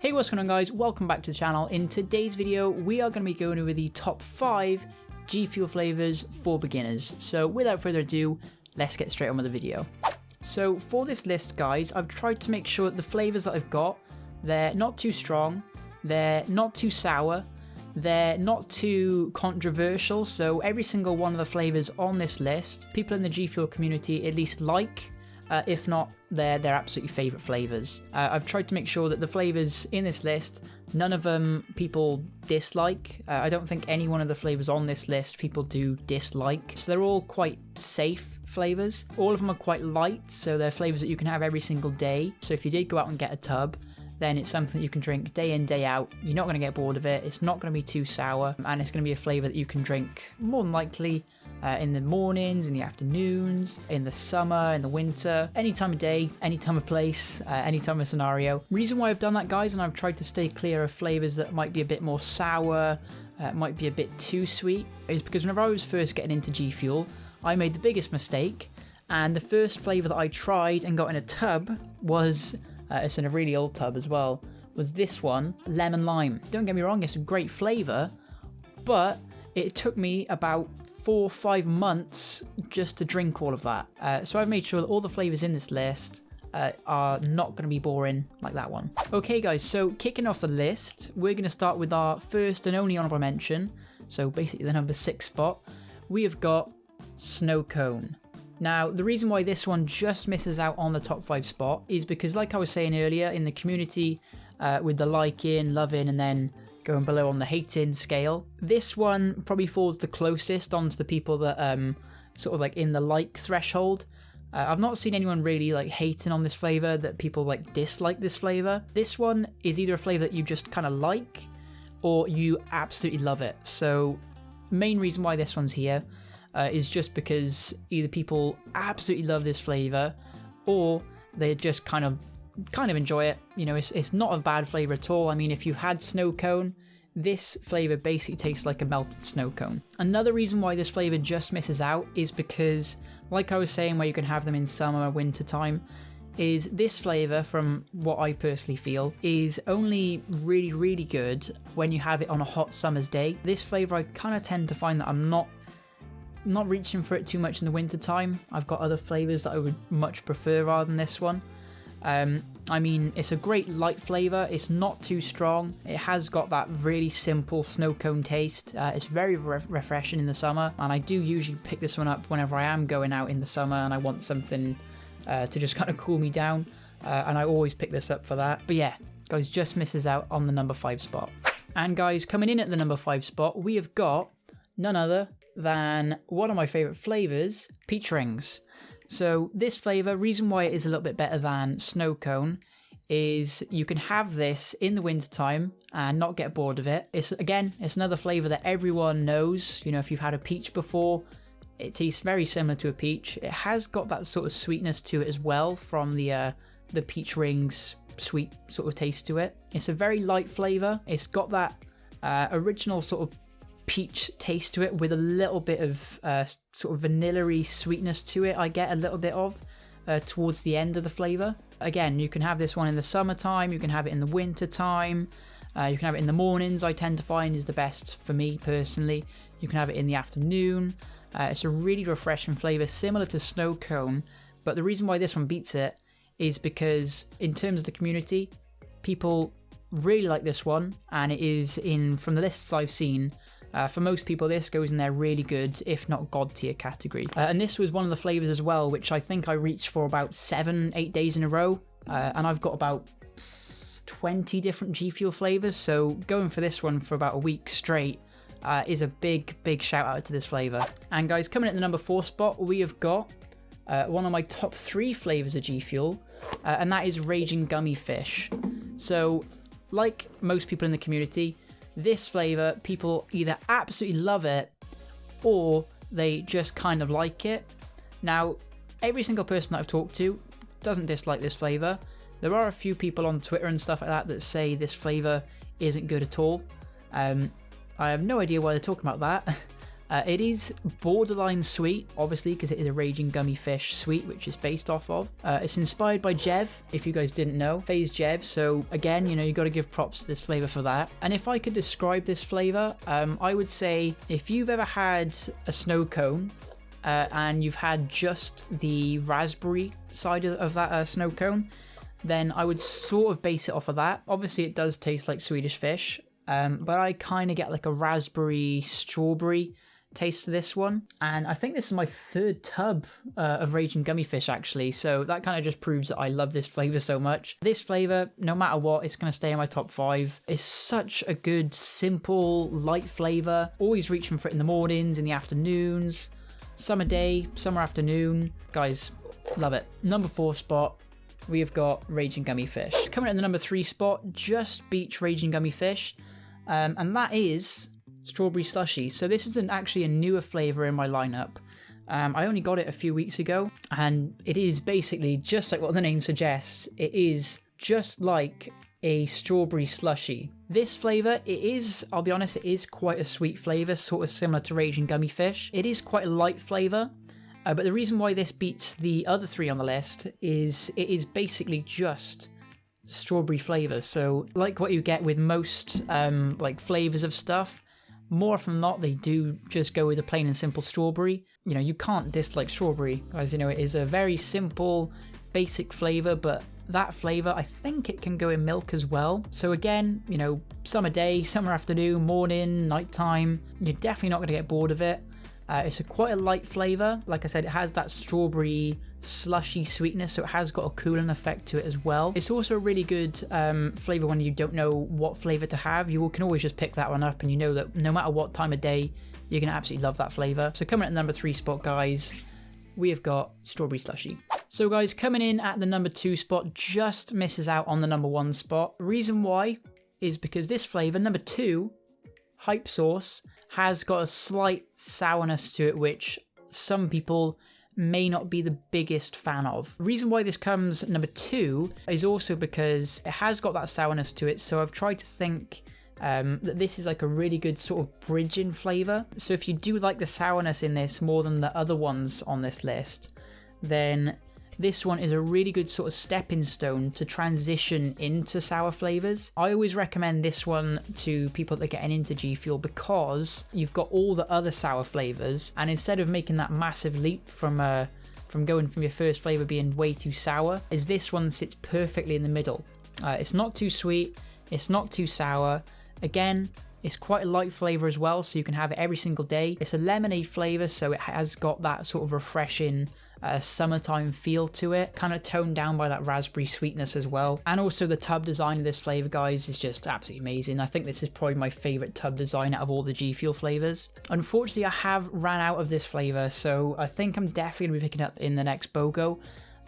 Hey, what's going on guys, welcome back to the channel. In today's video we are going to be going over the top 5 Gfuel flavors for beginners. So without further ado, let's get straight on with the video. So for this list guys, I've tried to make sure that the flavors that I've got, they're not too strong, they're not too sour, they're not too controversial. So every single one of the flavors on this list, people in the Gfuel community at least like, if not, they're their absolutely favourite flavours. I've tried to make sure that the flavours in this list, none of them people dislike. I don't think any one of the flavours on this list people do dislike. So they're all quite safe flavours. All of them are quite light, so they're flavours that you can have every single day. So if you did go out and get a tub, then it's something you can drink day in, day out. You're not going to get bored of it. It's not going to be too sour, and it's going to be a flavour that you can drink more than likely in the mornings, in the afternoons, in the summer, in the winter, any time of day, any time of place, any time of scenario. Reason why I've done that, guys, and I've tried to stay clear of flavours that might be a bit more sour, might be a bit too sweet, is because whenever I was first getting into Gfuel, I made the biggest mistake, and the first flavour that I tried and got in a tub was, it's in a really old tub as well, was this one, lemon lime. Don't get me wrong, it's a great flavour, but it took me about 4 or 5 months just to drink all of that. So I've made sure that all the flavours in this list are not going to be boring like that one. Okay guys, so kicking off the list, we're going to start with our first and only honourable mention. So basically the number 6 spot, we have got Snow Cone. Now, the reason why this one just misses out on the top 5 spot is because, like I was saying earlier, in the community, with the liking, loving, and then going below on the hating scale, this one probably falls the closest onto the people that sort of like in the like threshold. I've not seen anyone really like hating on this flavor, that people like dislike this flavor. This one is either a flavor that you just kind of like or you absolutely love it. So main reason why this one's here is just because either people absolutely love this flavor or they just kind of enjoy it. You know, it's not a bad flavor at all. I mean, if you've had snow cone, this flavor basically tastes like a melted snow cone. Another reason why this flavor just misses out is because, like I was saying, where you can have them in summer or winter time, is this flavor, from what I personally feel, is only really good when you have it on a hot summer's day. This flavor, I kind of tend to find that I'm not reaching for it too much in the winter time. I've got other flavors that I would much prefer rather than this one. I mean, it's a great light flavour, it's not too strong, it has got that really simple snow cone taste, it's very refreshing in the summer, and I do usually pick this one up whenever I am going out in the summer and I want something to just kind of cool me down, and I always pick this up for that. But yeah, guys, just misses out on the number 5 spot. And guys, coming in at the number 5 spot, we have got none other than one of my favourite flavours, peach rings. So this flavour, reason why it is a little bit better than snow cone, is you can have this in the winter time and not get bored of it. It's another flavour that everyone knows. You know, if you've had a peach before, it tastes very similar to a peach. It has got that sort of sweetness to it as well from the peach rings sweet sort of taste to it. It's a very light flavour. It's got that original sort of peach taste to it with a little bit of sort of vanilla-y sweetness to it. I get a little bit of towards the end of the flavour. Again, you can have this one in the summertime, you can have it in the winter time, you can have it in the mornings. I tend to find is the best for me personally. You can have it in the afternoon. It's a really refreshing flavour, similar to snow cone, but the reason why this one beats it is because in terms of the community, people really like this one, and it is from the lists I've seen, for most people, this goes in their really good, if not god tier category. And this was one of the flavours as well, which I think I reached for about 7-8 days in a row. And I've got about 20 different Gfuel flavours, so going for this one for about a week straight is a big shout out to this flavour. And guys, coming at the number 4 spot, we have got one of my top 3 flavours of Gfuel, and that is Raging Gummy Fish. So, like most people in the community, this flavour, people either absolutely love it or they just kind of like it. Now, every single person that I've talked to doesn't dislike this flavour. There are a few people on Twitter and stuff like that say this flavour isn't good at all. I have no idea why they're talking about that. It is borderline sweet, obviously, because it is a Raging Gummy Fish sweet, which it's based off of. It's inspired by Jev, if you guys didn't know. Phase Jev, so again, you know, you got to give props to this flavor for that. And if I could describe this flavor, I would say if you've ever had a snow cone and you've had just the raspberry side of that snow cone, then I would sort of base it off of that. Obviously, it does taste like Swedish Fish, but I kind of get like a raspberry strawberry taste to this one. And I think this is my third tub of Raging Gummy Fish, actually, so that kind of just proves that I love this flavor so much. This flavor, no matter what, it's going to stay in my top 5. It's such a good, simple, light flavor. Always reaching for it in the mornings, in the afternoons, summer day, summer afternoon. Guys, love it. Number 4 spot, we have got Raging Gummy Fish. Coming in the number 3 spot, just beats Raging Gummy Fish, and that is Strawberry Slushie. So this is actually a newer flavor in my lineup. I only got it a few weeks ago, and it is basically just like what the name suggests. It is just like a strawberry slushie. This flavor, it is, I'll be honest, it is quite a sweet flavor, sort of similar to Raging Gummy Fish. It is quite a light flavor, but the reason why this beats the other 3 on the list is it is basically just strawberry flavors. So like what you get with most like flavors of stuff, more often than not, they do just go with a plain and simple strawberry. You know, you can't dislike strawberry, guys. You know, it is a very simple, basic flavor, but that flavor, I think it can go in milk as well. So again, you know, summer day, summer afternoon, morning, nighttime, you're definitely not going to get bored of it. It's quite a light flavor. Like I said, it has that strawberry slushy sweetness, so it has got a cooling effect to it as well. It's also a really good flavor when you don't know what flavor to have. You can always just pick that one up, and you know that no matter what time of day, you're gonna absolutely love that flavor. So coming at the number 3 spot, guys, we have got Strawberry Slushie. So guys, coming in at the number 2 spot, just misses out on the number 1 spot. Reason why is because this flavor, number 2, Hype Sauce, has got a slight sourness to it, which some people may not be the biggest fan of. The reason why this comes number 2 is also because it has got that sourness to it, so I've tried to think that this is like a really good sort of bridging flavor. So if you do like the sourness in this more than the other ones on this list, then this one is a really good sort of stepping stone to transition into sour flavors. I always recommend this one to people that are getting into Gfuel because you've got all the other sour flavors, and instead of making that massive leap from going from your first flavor being way too sour, is this one sits perfectly in the middle. It's not too sweet, it's not too sour. Again, it's quite a light flavor as well, so you can have it every single day. It's a lemonade flavor, so it has got that sort of refreshing summertime feel to it, kind of toned down by that raspberry sweetness as well. And also the tub design of this flavor, guys, is just absolutely amazing. I think this is probably my favorite tub design out of all the Gfuel flavors. Unfortunately, I have ran out of this flavor, so I think I'm definitely going to be picking up in the next BOGO.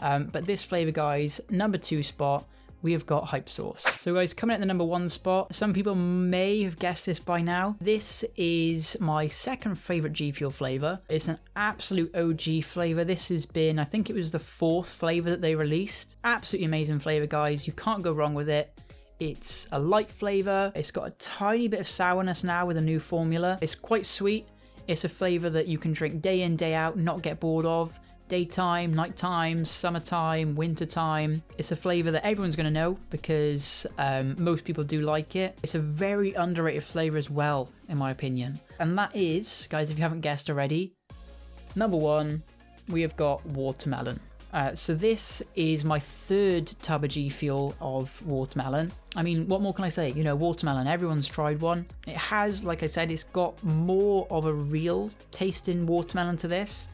But this flavor, guys, number 2 spot, we have got Hype Sauce. So guys, coming at the number 1 spot, some people may have guessed this by now. This is my second favorite Gfuel flavor. It's an absolute OG flavor. This has been, I think it was the 4th flavor that they released. Absolutely amazing flavor, guys. You can't go wrong with it. It's a light flavor. It's got a tiny bit of sourness now with a new formula. It's quite sweet. It's a flavor that you can drink day in, day out, not get bored of. Daytime, nighttime, summertime, wintertime. It's a flavor that everyone's going to know because most people do like it. It's a very underrated flavor as well, in my opinion. And that is, guys, if you haven't guessed already, number 1, we have got watermelon. So this is my 3rd tub of Gfuel of watermelon. I mean, what more can I say? You know, watermelon, everyone's tried one. It has, like I said, it's got more of a real tasting watermelon to this.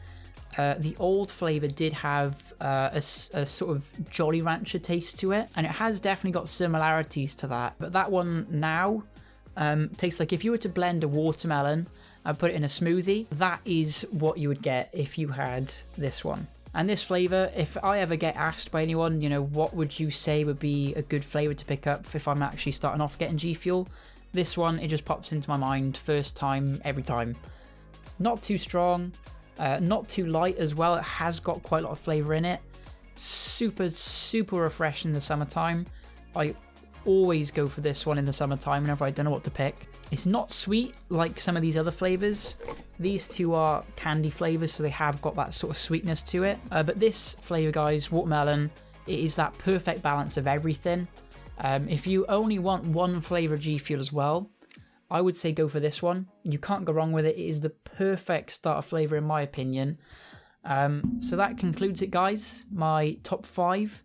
The old flavor did have a sort of Jolly Rancher taste to it, and it has definitely got similarities to that. But that one now tastes like if you were to blend a watermelon and put it in a smoothie, that is what you would get if you had this one. And this flavor, if I ever get asked by anyone, you know, what would you say would be a good flavor to pick up if I'm actually starting off getting Gfuel, this one, it just pops into my mind first time, every time. Not too strong. Not too light as well. It has got quite a lot of flavor in it. Super, super refreshing in the summertime. I always go for this one in the summertime whenever I don't know what to pick. It's not sweet like some of these other flavors. These two are candy flavors, so they have got that sort of sweetness to it. But this flavor, guys, watermelon, it is that perfect balance of everything. If you only want one flavor of G Fuel as well, I would say go for this one. You can't go wrong with it. It is the perfect starter flavor in my opinion. So that concludes it, guys. My top 5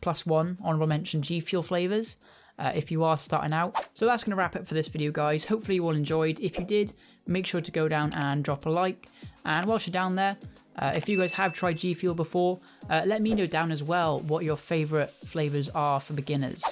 plus 1 honorable mention G Fuel flavors. If you are starting out. So that's going to wrap it for this video, guys. Hopefully you all enjoyed. If you did, make sure to go down and drop a like. And whilst you're down there, if you guys have tried G Fuel before, let me know down as well what your favorite flavors are for beginners.